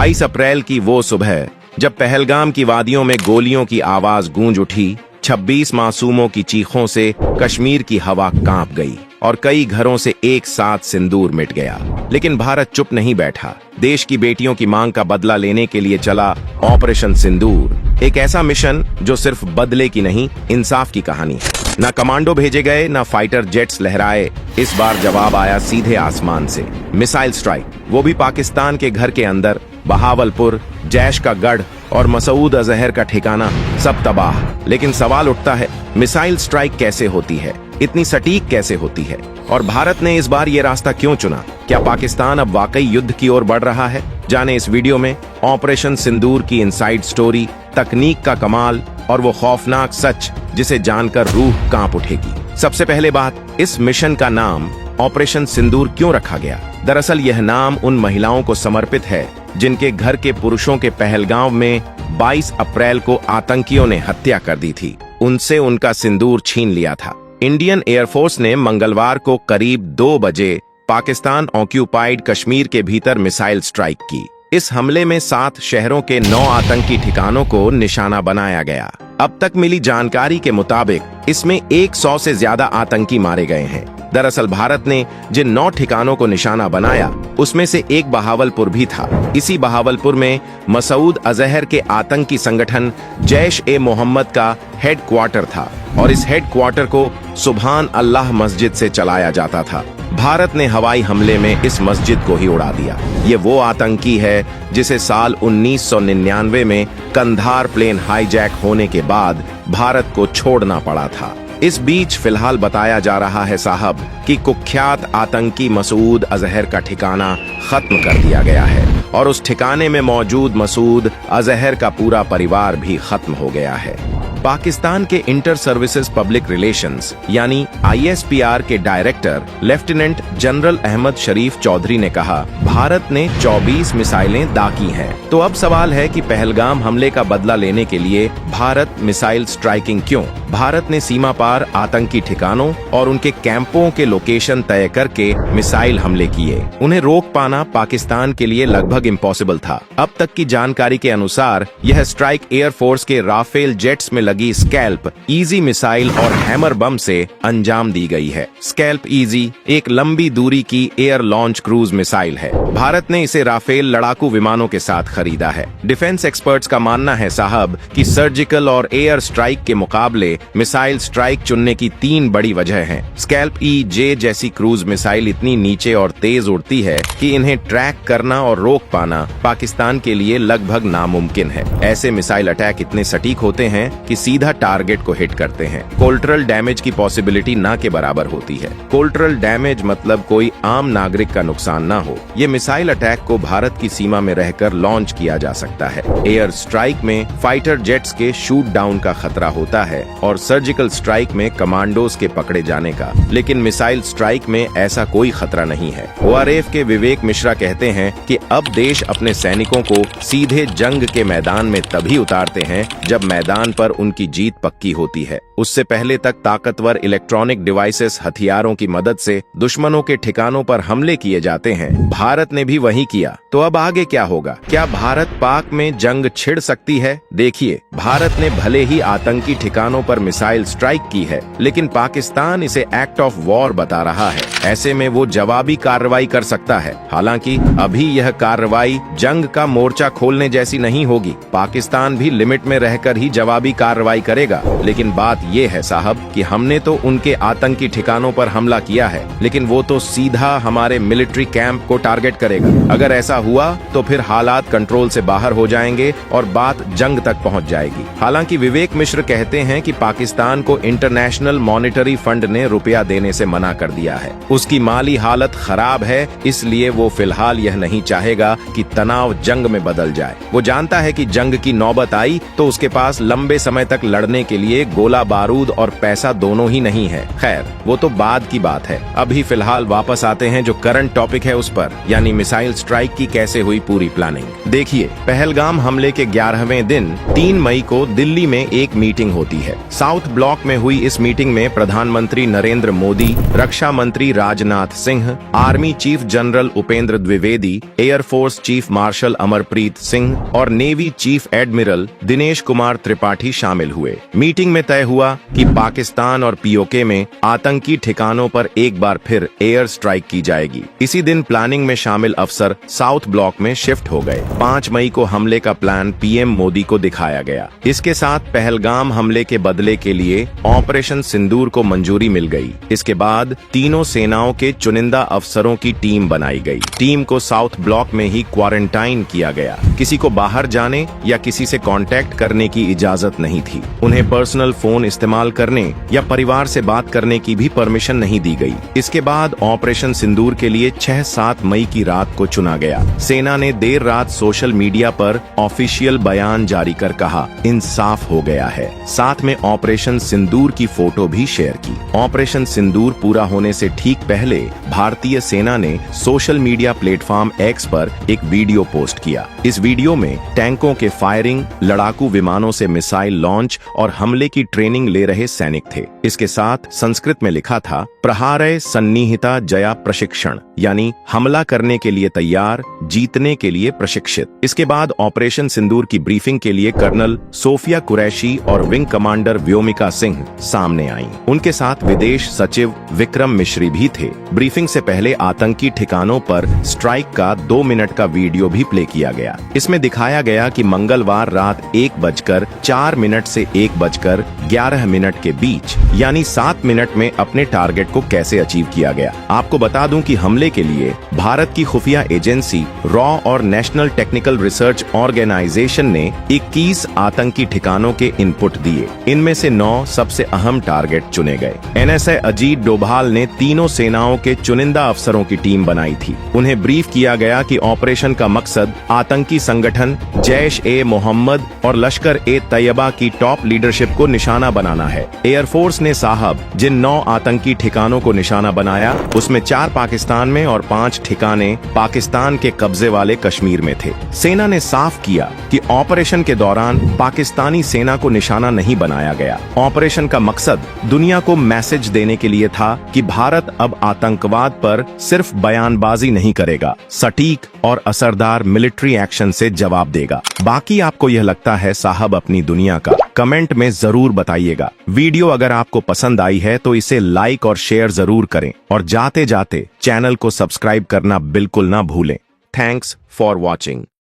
22 अप्रैल की वो सुबह जब पहलगाम की वादियों में गोलियों की आवाज गूंज उठी, 26 मासूमों की चीखों से कश्मीर की हवा कांप गई और कई घरों से एक साथ सिंदूर मिट गया। लेकिन भारत चुप नहीं बैठा। देश की बेटियों की मांग का बदला लेने के लिए चला ऑपरेशन सिंदूर, एक ऐसा मिशन जो सिर्फ बदले की नहीं, इंसाफ की कहानी है। ना कमांडो भेजे गए, ना फाइटर जेट्स लहराए, इस बार जवाब आया सीधे आसमान से, मिसाइल स्ट्राइक, वो भी पाकिस्तान के घर के अंदर। बहावलपुर, जैश का गढ़ और मसूद अजहर का ठिकाना सब तबाह। लेकिन सवाल उठता है, मिसाइल स्ट्राइक कैसे होती है, इतनी सटीक कैसे होती है, और भारत ने इस बार ये रास्ता क्यों चुना? क्या पाकिस्तान अब वाकई युद्ध की ओर बढ़ रहा है? जाने इस वीडियो में ऑपरेशन सिंदूर की इनसाइड स्टोरी, तकनीक का कमाल और वो खौफनाक सच जिसे जानकर रूह कांप उठेगी। सबसे पहले बात, इस मिशन का नाम ऑपरेशन सिंदूर क्यों रखा गया? दरअसल यह नाम उन महिलाओं को समर्पित है जिनके घर के पुरुषों के पहलगाम में 22 अप्रैल को आतंकियों ने हत्या कर दी थी। उनसे उनका सिंदूर छीन लिया था। इंडियन एयरफोर्स ने मंगलवार को करीब 2 बजे पाकिस्तान ऑक्यूपाइड कश्मीर के भीतर मिसाइल स्ट्राइक की। इस हमले में 7 शहरों के 9 आतंकी ठिकानों को निशाना बनाया गया। अब तक मिली जानकारी के मुताबिक इसमें 100 से ज्यादा आतंकी मारे गए हैं। दरअसल भारत ने जिन 9 ठिकानों को निशाना बनाया, उसमें से एक बहावलपुर भी था। इसी बहावलपुर में मसूद अजहर के आतंकी संगठन जैश ए मोहम्मद का हेडक्वार्टर था और इस हेडक्वार्टर को सुभान अल्लाह मस्जिद से चलाया जाता था। भारत ने हवाई हमले में इस मस्जिद को ही उड़ा दिया। ये वो आतंकी है जिसे साल 1999 में कंधार प्लेन हाईजैक होने के बाद भारत को छोड़ना पड़ा था। इस बीच फिलहाल बताया जा रहा है साहब कि कुख्यात आतंकी मसूद अजहर का ठिकाना खत्म कर दिया गया है और उस ठिकाने में मौजूद मसूद अजहर का पूरा परिवार भी खत्म हो गया है। पाकिस्तान के इंटर सर्विसेज पब्लिक रिलेशंस यानी ISPR के डायरेक्टर लेफ्टिनेंट जनरल अहमद शरीफ चौधरी ने कहा, भारत ने 24 मिसाइलें दागी हैं। तो अब सवाल है कि पहलगाम हमले का बदला लेने के लिए भारत मिसाइल स्ट्राइकिंग क्यों? भारत ने सीमा पार आतंकी ठिकानों और उनके कैंपों के लोकेशन तय करके मिसाइल हमले किए। उन्हें रोक पाना पाकिस्तान के लिए लगभग इम्पॉसिबल था। अब तक की जानकारी के अनुसार यह स्ट्राइक एयरफोर्स के राफेल जेट्स में लगी स्कैल्प ईजी मिसाइल और हैमर बम से अंजाम दी गई है। स्कैल्प ईजी एक लंबी दूरी की एयर लॉन्च क्रूज मिसाइल है। भारत ने इसे राफेल लड़ाकू विमानों के साथ खरीदा है। डिफेंस एक्सपर्ट्स का मानना है साहब कि सर्जिकल और एयर स्ट्राइक के मुकाबले मिसाइल स्ट्राइक चुनने की 3 बड़ी वजह हैं। स्कैल्प EJ जैसी क्रूज मिसाइल इतनी नीचे और तेज उड़ती है कि इन्हें ट्रैक करना और रोक पाना पाकिस्तान के लिए लगभग नामुमकिन है। ऐसे मिसाइल अटैक इतने सटीक होते हैं कि सीधा टारगेट को हिट करते हैं। कोलेटरल डैमेज की पॉसिबिलिटी ना के बराबर होती है। कोलेटरल डैमेज मतलब कोई आम नागरिक का नुकसान ना हो। ये मिसाइल अटैक को भारत की सीमा में रहकर लॉन्च किया जा सकता है। एयर स्ट्राइक में फाइटर जेट्स के शूट डाउन का खतरा होता है और सर्जिकल स्ट्राइक में कमांडोज के पकड़े जाने का, लेकिन मिसाइल स्ट्राइक में ऐसा कोई खतरा नहीं है। ORF के विवेक मिश्रा कहते हैं कि अब देश अपने सैनिकों को सीधे जंग के मैदान में तभी उतारते हैं जब मैदान पर उनकी जीत पक्की होती है। उससे पहले तक ताकतवर इलेक्ट्रॉनिक डिवाइसेस हथियारों की मदद से दुश्मनों के ठिकानों पर हमले किए जाते हैं। भारत ने भी वही किया। तो अब आगे क्या होगा? क्या भारत पाक में जंग छिड़ सकती है? देखिए, भारत ने भले ही आतंकी ठिकानों पर मिसाइल स्ट्राइक की है, लेकिन पाकिस्तान इसे एक्ट ऑफ वॉर बता रहा है। ऐसे में वो जवाबी कार्रवाई कर सकता है। हालांकि अभी यह कार्रवाई जंग का मोर्चा खोलने जैसी नहीं होगी। पाकिस्तान भी लिमिट में रहकर ही जवाबी कार्रवाई करेगा। लेकिन बात ये है साहब कि हमने तो उनके आतंकी ठिकानों पर हमला किया है, लेकिन वो तो सीधा हमारे मिलिट्री कैंप को टारगेट करेगा। अगर ऐसा हुआ तो फिर हालात कंट्रोल से बाहर हो जाएंगे और बात जंग तक पहुंच जाएगी। हालांकि विवेक मिश्र कहते हैं कि पाकिस्तान को इंटरनेशनल मॉनेटरी फंड ने रुपया देने से मना कर दिया है। उसकी माली हालत खराब है, इसलिए वो फिलहाल यह नहीं चाहेगा कि तनाव जंग में बदल जाए। वो जानता है कि जंग की नौबत आई तो उसके पास लंबे समय तक लड़ने के लिए गोला बारूद और पैसा दोनों ही नहीं है। खैर वो तो बाद की बात है। अभी फिलहाल वापस आते हैं जो करंट टॉपिक है उस पर, यानी मिसाइल स्ट्राइक की कैसे हुई पूरी प्लानिंग। देखिए, पहलगाम हमले के 11वें दिन 3 मई को दिल्ली में एक मीटिंग होती है। साउथ ब्लॉक में हुई इस मीटिंग में प्रधानमंत्री नरेंद्र मोदी, रक्षा मंत्री Rajnath Singh, army chief general Upendra Dwivedi, air force chief marshal Amarpreet Singh और navy chief admiral Dinesh Kumar Tripathi शामिल हुए। मीटिंग में तय हुआ कि पाकिस्तान और पीओके में आतंकी ठिकानों पर एक बार फिर एयर स्ट्राइक की जाएगी। इसी दिन प्लानिंग में शामिल अफसर साउथ ब्लॉक में शिफ्ट हो गए। 5 मई को हमले का प्लान पीएम मोदी को दिखाया गया। इसके साथ पहलगाम हमले के बदले के लिए ऑपरेशन सिंदूर को मंजूरी मिल गई। इसके बाद तीनों सेनाओं के चुनिंदा अफसरों की टीम बनाई गई। टीम को साउथ ब्लॉक में ही क्वारंटाइन किया गया। किसी को बाहर जाने या किसी से कांटेक्ट करने की इजाजत नहीं थी। उन्हें पर्सनल फोन इस्तेमाल करने या परिवार से बात करने की भी परमिशन नहीं दी गई। इसके बाद ऑपरेशन सिंदूर के लिए 6-7 मई की रात को चुना गया। सेना ने देर रात सोशल मीडिया पर ऑफिशियल बयान जारी कर कहा, इंसाफ हो गया है। साथ में ऑपरेशन सिंदूर की फोटो भी शेयर की। ऑपरेशन सिंदूर पूरा होने से ठीक पहले भारतीय सेना ने सोशल मीडिया प्लेटफॉर्म एक्स पर एक वीडियो पोस्ट किया। इस वीडियो में टैंकों के फायरिंग, लड़ाकू विमानों से मिसाइल लॉन्च और हमले की ट्रेनिंग ले रहे सैनिक थे। इसके साथ संस्कृत में लिखा था, प्रहारय सन्निहिता जया प्रशिक्षण, यानी हमला करने के लिए तैयार, जीतने के लिए प्रशिक्षित। इसके बाद ऑपरेशन सिंदूर की ब्रीफिंग के लिए कर्नल सोफिया कुरैशी और विंग कमांडर व्योमिका सिंह सामने आईं। उनके साथ विदेश सचिव विक्रम मिश्री भी थे। ब्रीफिंग से पहले आतंकी ठिकानों पर स्ट्राइक का 2 मिनट का वीडियो भी प्ले किया गया। इसमें दिखाया गया कि मंगलवार रात 1:04 से 1:11 के बीच, यानी 7 मिनट में अपने टारगेट को कैसे अचीव किया गया। आपको बता दूं कि हमले के लिए भारत की खुफिया एजेंसी रॉ और नेशनल टेक्निकल रिसर्च ऑर्गेनाइजेशन ने 21 आतंकी ठिकानों के इनपुट दिए। इनमें से 9 सबसे अहम टारगेट चुने गए। एनएसए अजीत डोभाल ने तीनों सेनाओं के चुनिंदा अफसरों की टीम बनाई थी। उन्हें ब्रीफ किया गया कि ऑपरेशन का मकसद आतंकी संगठन जैश-ए-मोहम्मद और लश्कर-ए-तैयबा की टॉप लीडरशिप को निशाना बनाना है। एयरफोर्स ने साहब जिन 9 आतंकी ठिकानों को निशाना बनाया, उसमें 4 पाकिस्तान में और 5 ठिकाने पाकिस्तान के कब्जे वाले कश्मीर में थे। सेना ने साफ किया कि ऑपरेशन के दौरान पाकिस्तानी सेना को निशाना नहीं बनाया गया। ऑपरेशन का मकसद दुनिया को मैसेज देने के लिए था कि भारत अब आतंकवाद पर सिर्फ बयानबाजी नहीं करेगा, सटीक और असरदार मिलिट्री एक्शन से जवाब देगा। बाकी आपको यह लगता है साहब अपनी दुनिया का, कमेंट में जरूर बताइएगा। वीडियो अगर आपको पसंद आई है तो इसे लाइक और शेयर जरूर करें और जाते जाते चैनल को सब्सक्राइब करना बिल्कुल ना भूलें। Thanks for watching.